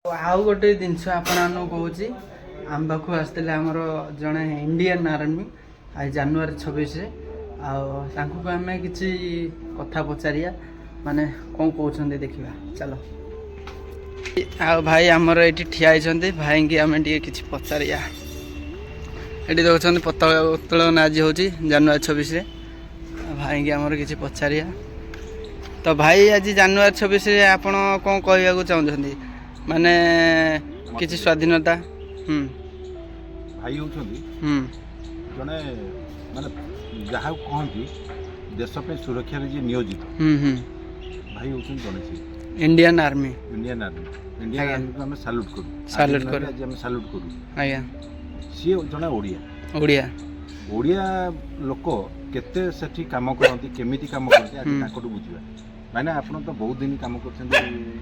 ଆଉ ଗୋଟେ ଜିନିଷ ଆପଣମାନଙ୍କୁ କହୁଛି, ଆମ ପାଖକୁ ଆସିଥିଲେ ଆମର ଜଣେ ଇଣ୍ଡିଆନ୍ ଆର୍ମି ଆଜି ଜାନୁଆରୀ 26ରେ। ଆଉ ତାଙ୍କୁ ଆମେ କିଛି କଥା ପଚାରିବା, ମାନେ କ'ଣ କହୁଛନ୍ତି ଦେଖିବା, ଚାଲ। ଆଉ ଭାଇ ଆମର ଏଇଠି ଠିଆ ହେଇଛନ୍ତି, ଭାଇଙ୍କି ଆମେ ଟିକେ କିଛି ପଚାରିବା। ଏଠି ଦେଉଛନ୍ତି ପତାକା ଉତ୍ତୋଳନ ଆଜି ହେଉଛି ଜାନୁଆରୀ 26ରେ। ଭାଇଙ୍କି ଆମର କିଛି ପଚାରିବା। ତ ଭାଇ ଆଜି ଜାନୁଆରୀ 26ରେ ଆପଣ କ'ଣ କହିବାକୁ ଚାହୁଁଛନ୍ତି? ମାନେ କିଛି ସ୍ୱାଧୀନତା। ଭାଇ ହେଉଛନ୍ତି ଜଣେ ମାନେ ଯାହାକୁ କହନ୍ତି ଦେଶ ପାଇଁ ସୁରକ୍ଷାରେ ଯିଏ ନିୟୋଜିତ। ଭାଇ ହେଉଛନ୍ତି ଜଣେ ସେ ଇଣ୍ଡିଆନ୍ ଆର୍ମି। ଇଣ୍ଡିଆନ୍ ଆର୍ମିକୁ ଆମେ ସାଲ୍ୟୁଟ୍ କରୁ। ଆଜି ଆମେ ସାଲ୍ୟୁଟ୍ କରୁ। ଆଜ୍ଞା। ସିଏ ଜଣେ ଓଡ଼ିଆ ଲୋକ କେତେ ସେଠି କାମ କରନ୍ତି, କେମିତି କାମ କରନ୍ତି, ଆଜି ତାଙ୍କଠୁ ବୁଝିବା। ମାନେ ଆପଣ ତ ବହୁତ ଦିନ କାମ କରିଛନ୍ତି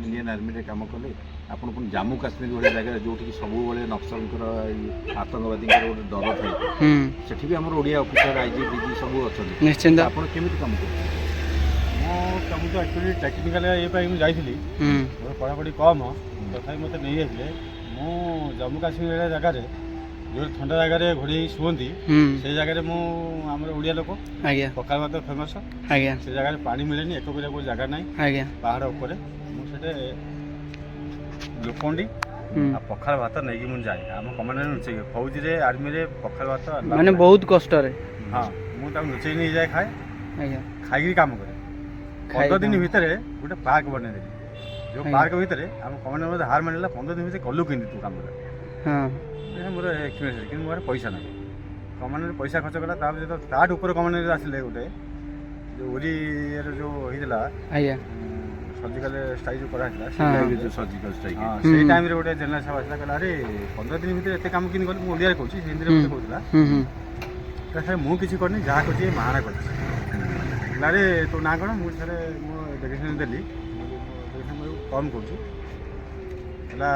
ଇଣ୍ଡିଆନ୍ ଆର୍ମିରେ କାମ କଲେ। ଆପଣ ପୁଣି ଜାମ୍ମୁ କାଶ୍ମୀର ଭଳି ଜାଗାରେ ଯୋଉଠିକି ସବୁବେଳେ ନକ୍ସଲଙ୍କର ଆତଙ୍କବାଦୀଙ୍କର ଗୋଟେ ଡର ଥାଏ, ସେଠି ବି ଆମର ଓଡ଼ିଆ ଅଫିସର ଆଇଜି ଡିଜି ସବୁ ଅଛନ୍ତି। ନିଶ୍ଚିନ୍ତ। ଆପଣ କେମିତି କାମ କରୁଛନ୍ତି? ମୁଁ କାମ ତ ଆକ୍ଚୁଆଲି ଟେକ୍ନିକାଲ ଇଏ ପାଇଁ ମୁଁ ଯାଇଥିଲି, ମୋର ପଢ଼ାପଢ଼ି କମ୍, ତଥାପି ମୋତେ ନେଇଯାଇଥିଲେ। ମୁଁ ଜାମ୍ମୁ କାଶ୍ମୀର ଜାଗାରେ ଯେଉଁ ଥଣ୍ଡା ଜାଗାରେ ଘୋଡ଼ି ହେଇ ଶୁଅନ୍ତି, ସେଇ ଜାଗାରେ ମୁଁ ଆମର ଓଡ଼ିଆ ଲୋକ, ପଖାଳ ଭାତ ଫେମସ୍। ସେ ଜାଗାରେ ପାଣି ମିଳେନି, ଏକ କରିବା କୋଉ ଜାଗା ନାହିଁ, ପାହାଡ଼ ଉପରେ। ମୁଁ ସେଠି ଲୋକଣ୍ଡି ଆଉ ପଖାଳ ଭାତ ନେଇକି ମୁଁ ଯାଏ। ଆମ କମାଣ୍ଡର ଲୁଚେଇକି ଫୌଜିରେ ଆର୍ମିରେ ପଖାଳ ଭାତ ମାନେ ବହୁତ କଷ୍ଟରେ। ହଁ, ମୁଁ ତାକୁ ଲୁଚେଇ ନେଇଯାଏ, ଖାଏ, ଖାଇକି କାମ କରେ। 15 ଦିନ ଭିତରେ ଗୋଟେ ପାର୍କ ବନେଇଦେଲି। ଯେଉଁ ପାର୍କ ଭିତରେ ଆମ କମାଣ୍ଡର ମୋତେ ହାର ମାନିଲା, 15 ଦିନ ଭିତରେ କଲୁ କେମିତି ତୁ କାମରେ? ମୋର ଏକ୍ସପିରିଏନ୍ସ, କିନ୍ତୁ ମୋର ପଇସା ନାହିଁ। କମାଣ୍ଡର ପଇସା ଖର୍ଚ୍ଚ କଲା। ତାପରେ ଯେତେବେଳେ ତାଠୁ ଉପରେ କମାଣ୍ଡର ଆସିଲେ, ଗୋଟେ ଯେଉଁ ଓରିର ଯେଉଁ ହେଇଥିଲା ସର୍ଜିକାଲ ଷ୍ଟ୍ରାଇକ୍ ଯେଉଁ କରାହେଇଥିଲା, ସର୍ଜିକାଲ ଷ୍ଟ୍ରାଇକ୍, ସେଇ ଟାଇମ୍ରେ ଗୋଟେ ଜେନେରାଲ ସାହେବ ଆସିଲା, କହିଲା ଆରେ 15 ଦିନ ଭିତରେ ଏତେ କାମ କେମିତି କଲି? ମୁଁ ଓଡ଼ିଆରେ କହୁଛି, ହିନ୍ଦୀରେ ମୋତେ କହୁଥିଲା। ସାର୍ ମୁଁ କିଛି କରିନି, ଯାହା କରିଛି ମାହାଣା କରିଛି। ଆରେ ତୋ ନାଁ କ'ଣ? ମୁଁ ସାର୍ ମୁଁ ଡେକ୍ରେସନ୍ ଦେଲି, କମ୍ କରୁଛି। ହେଲା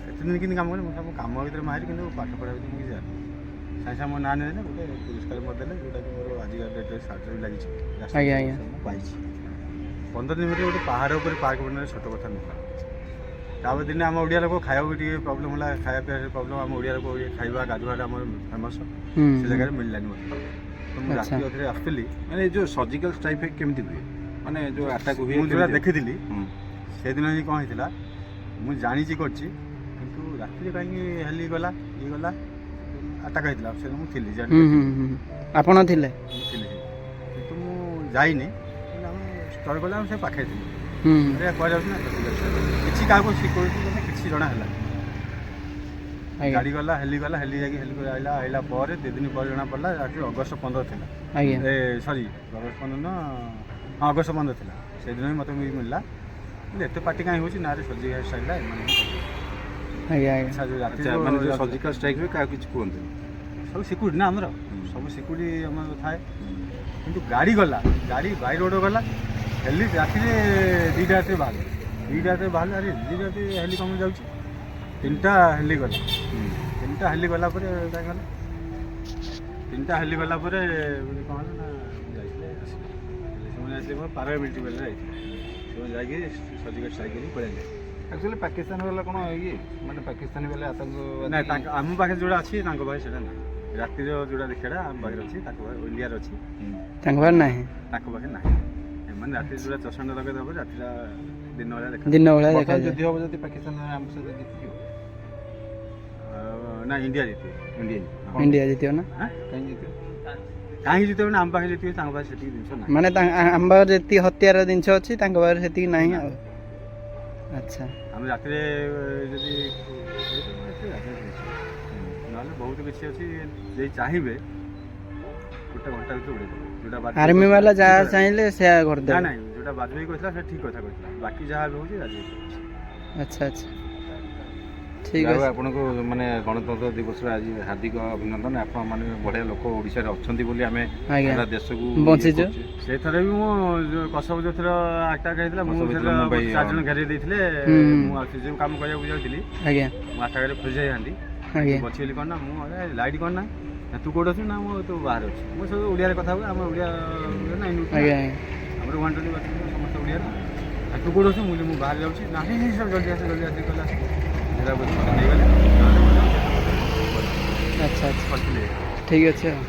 ଏତେ ଦିନ କେମିତି କାମ କଲି? ମୁଁ ସାର୍ ମୁଁ କାମ ଭିତରେ ମାହିର, କିନ୍ତୁ ପାଠ ପଢ଼ା ଭିତରେ ମୁଁ କିଛି ଜାଣିନି। ସାଙ୍ଗେ ସାଙ୍ଗେ ମୋ ନାଁ ନେଇଦେଲେ, ଗୋଟେ ପୁରସ୍କାର ମୋତେ ଦେଲେ, ଯେଉଁଟାକି ମୋର ଆଜିକା ଡେଟ୍ରେ ସାର୍ଟିଫିକେଟ୍ ଲାଗିଛି। ମୁଁ ପାଇଛି। 15 ଦିନ ଭିତରେ ଗୋଟେ ପାହାଡ଼ ଉପରେ ପାର୍କ ବନେଇବା ଛୋଟ କଥା ନୁହେଁ। ତାପରେ ଦିନେ ଆମ ଓଡ଼ିଆ ଲୋକ ଖାଇବାକୁ ଟିକେ ପ୍ରୋବ୍ଲେମ୍ ହେଲା, ଖାଇବା ପିଇବା ପ୍ରୋବ୍ଲେମ୍। ଆମ ଓଡ଼ିଆ ଲୋକ ଖାଇବା ଗାଧୁଆଟା ଆମର ଫେମସ୍, ସେ ଜାଗାରେ ମିଳିଲାନି ମୋତେ। ତ ମୁଁ ରାତି ଅଧରେ ଆସୁଥିଲି। ମାନେ ଏ ଯେଉଁ ସର୍ଜିକାଲ ଷ୍ଟ୍ରାଇକ୍ କେମିତି ହୁଏ, ମାନେ ଯେଉଁ ଆଟାକ୍ ହୁଏ, ମୁଁ ଯେଉଁଟା ଦେଖିଥିଲି ସେଦିନ ହିଁ କ'ଣ ହେଇଥିଲା, ମୁଁ ଜାଣିଛି କରିଛି, କିନ୍ତୁ ରାତିରେ କାହିଁକି ହେଲି ଗଲା ଆଟାକ୍ ହେଇଥିଲା। ସେଦିନ ମୁଁ ଥିଲି, ଆପଣ ଥିଲେ? ମୁଁ ଥିଲି, କିନ୍ତୁ ମୁଁ ଯାଇନି। ଆମେ ଷ୍ଟଲ୍ କଲେ, ଆମେ ସେ ପାଖରେ ଥିଲି। କୁହାଯାଉଛି ନା କିଛି କାହାକୁ ଶିଖଉଛି, କିଛି ଜଣା ହେଲା। ଗାଡ଼ି ଗଲା, ହେଲି ଯାଇକି ହେଲି ଆଇଲା ପରେ 2 ଦିନ ପରେ ଜଣା ପଡ଼ିଲା। ଆକ୍ଚୁଆଲି ଅଗଷ୍ଟ 15 ଥିଲା। ସରି, ଅଗଷ୍ଟ 15 ନୁହଁ, ହଁ ଅଗଷ୍ଟ 15 ଥିଲା। ସେଦିନ ହିଁ ମୋତେ ମିଳିଲା। ଏତେ ପାର୍ଟି କାହିଁ ହେଉଛି? ନାଁରେ ସର୍ଜିକାଲ ଷ୍ଟ୍ରାଇକ୍ ଏମାନେ ମାନେ ଯେଉଁ ସର୍ଜିକାଲ ଷ୍ଟ୍ରାଇକ୍ ହୁଏ କାହାକୁ କିଛି କୁହନ୍ତିନି, ସବୁ ସିକ୍ୟୁରିଟି ନା ଆମର, ସବୁ ସିକ୍ୟୁରିଟି ଆମର ଥାଏ। କିନ୍ତୁ ଗାଡ଼ି ଗଲା, ଗାଡ଼ି ବାଇ ରୋଡ଼ ଗଲା, ହେଲି ରାତିରେ 2ଟା ରାତିରେ ବାହାରିଲା। 2ଟା ରାତିରେ ବାହାରିଲା, ଆରେ 2ଟା ରାତିରେ ହେଲି କମ ଯାଉଛି। 3ଟା ହେଲି ଗଲା। 3ଟା ହେଲି ଗଲା ପରେ କାହିଁ ଗଲା? 3ଟା ହେଲି ଗଲା ପରେ କ'ଣ ହେଲା ନା, ଯାଇଥିଲେ ସେମାନେ ଆସିଲେ କ'ଣ ପାରାମିଲିଟାରୀ ବେଲ୍ରେ ଯାଇଥିଲେ। ସେମାନେ ଯାଇକି ସର୍ଜିକାଲ ଷ୍ଟ୍ରାଇକ୍ କରିକି ପଳେଇଲେ। ଆକ୍ଚୁଆଲି ପାକିସ୍ତାନ ବାଲା କ'ଣ ଇଏ ମାନେ ପାକିସ୍ତାନୀ ବାଲା ଆତଙ୍କ ନାଇଁ, ଆମ ପାଖରେ ଯେଉଁଟା ଅଛି ତାଙ୍କ ପାଖରେ ସେଇଟା ନାହିଁ। ରାତିର ଯେଉଁଟା ଦେଖିବାଟା ଆମ ପାଖରେ ଅଛି, ତାଙ୍କ ପାଖରେ ଇଣ୍ଡିଆରେ ଅଛି, ତାଙ୍କ ପାଖରେ ନାହିଁ। ତାଙ୍କ ପାଖରେ ନାହିଁ। ଏମାନେ ରାତିରେ ଯେଉଁଟା ଚଷଣ୍ଡ ଲଗେଇ ଦେବ, ରାତିଟା ଦିନ ଭଳିଆ ଦେଖା। ଯଦି ହେବ, ଯଦି ପାକିସ୍ତାନ ଆମ ସହିତ ଜିତିଯିବ, ନା ଇଣ୍ଡିଆ ଜିତିବ। ଇଣ୍ଡିଆ ଜିତିବ ନା? କାହିଁକି ଜିତିବ ନା, ଆମ ପାଖରେ ଜିତିବ, ତାଙ୍କ ପାଖରେ ସେତିକି ଜିନିଷ ନାହିଁ। ମାନେ ଆମ ପାଖରେ ଯେତିକି ହତିଆର ଜିନିଷ ଅଛି, ତାଙ୍କ ପାଖରେ ସେତିକି ନାହିଁ ଆଉ। ଆଚ୍ଛା, ଆମେ ରାତିରେ ଯଦି ନହେଲେ ବହୁତ କିଛି ଅଛି, ଯଦି ଚାହିଁବେ 1 ଘଣ୍ଟା ଭିତରେ ଉଡ଼େଇଦେବେ। ଯେଉଁଟା ଆର୍ମି ବାଲା ଯାହା ଚାହିଁଲେ ସେୟା କରିଦେବେ। ନାଇଁ, ଯେଉଁଟା ବାଜପେୟୀ କହିଥିଲା ସେ ଠିକ୍ କଥା କହିଥିଲା। ବାକି ଯାହା ବି ହେଉଛି ରାଜି। ଆଚ୍ଛା, ଠିକ୍ ଅଛି। ଆପଣଙ୍କୁ ମାନେ ଗଣତନ୍ତ୍ର ଦିବସର ଆଜି ହାର୍ଦ୍ଦିକ ଅଭିନନ୍ଦନ। ଆପଣ ମାନେ ବଢ଼ିଆ ଲୋକ ଓଡ଼ିଶାରେ ଅଛନ୍ତି ବୋଲି ଆମେ ଦେଶକୁ ବଞ୍ଚିଛୁ। ସେଇଥର ବି ମୁଁ କସବ ଯେଉଁଥର ଆଟାକ୍ ହେଇଥିଲା, ମୁଁ 4 ଜଣ ଘେରେଇ ଦେଇଥିଲେ। ମୁଁ ସେ ଯେଉଁ କାମ କରିବାକୁ ଯାଉଥିଲି, ମୁଁ ଆଟାକରେ ଫସି ଯାଇଥାନ୍ତି। ବଚିଗଲି କ'ଣ ନା, ମୁଁ ଲାଇଟ୍ କ'ଣ ନା, ତୁ କେଉଁଠି ଅଛୁ? ନା ମୁଁ ତୁ ବାହାରେ ଅଛି। ମୁଁ ସବୁ ଓଡ଼ିଆରେ କଥା ହୁଏ, ଆମ ଓଡ଼ିଆ ଆମର 120 ସମସ୍ତେ ଓଡ଼ିଆରେ। ତୁ କେଉଁଠି ଅଛୁ? ମୁଁ ବାହାରେ ଯାଉଛି। ନାହିଁ, ଜଲ୍ଦି ଆସ କହିଲା। ହାଇଦ୍ରାବାଦ ମୋତେ ନେଇଗଲେ ନହେଲେ ଆଚ୍ଛା ଆଚ୍ଛା କରିଥିଲେ। ଠିକ୍ ଅଛି ଆଉ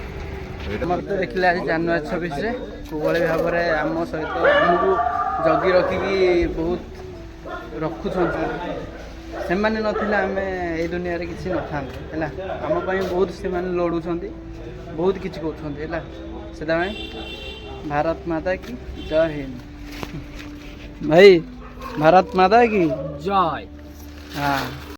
ଆମର ତ ଦେଖିଲେ ଆଜି ଜାନୁଆରୀ 26ରେ କୋଭଳି ଭାବରେ ଆମ ସହିତ ଆମକୁ ଜଗି ରଖିକି ବହୁତ ରଖୁଛନ୍ତି। ସେମାନେ ନଥିଲେ ଆମେ ଏଇ ଦୁନିଆରେ କିଛି ନଥାନ୍ତେ ହେଲା। ଆମ ପାଇଁ ବହୁତ ସେମାନେ ଲଢ଼ୁଛନ୍ତି, ବହୁତ କିଛି କରୁଛନ୍ତି ହେଲା। ସେଥିପାଇଁ ଭାରତ ମାତା କି ଜୟ ହିନ୍ଦ। ଭାଇ ଭାରତ ମାତା କି ଜୟ। ହଁ।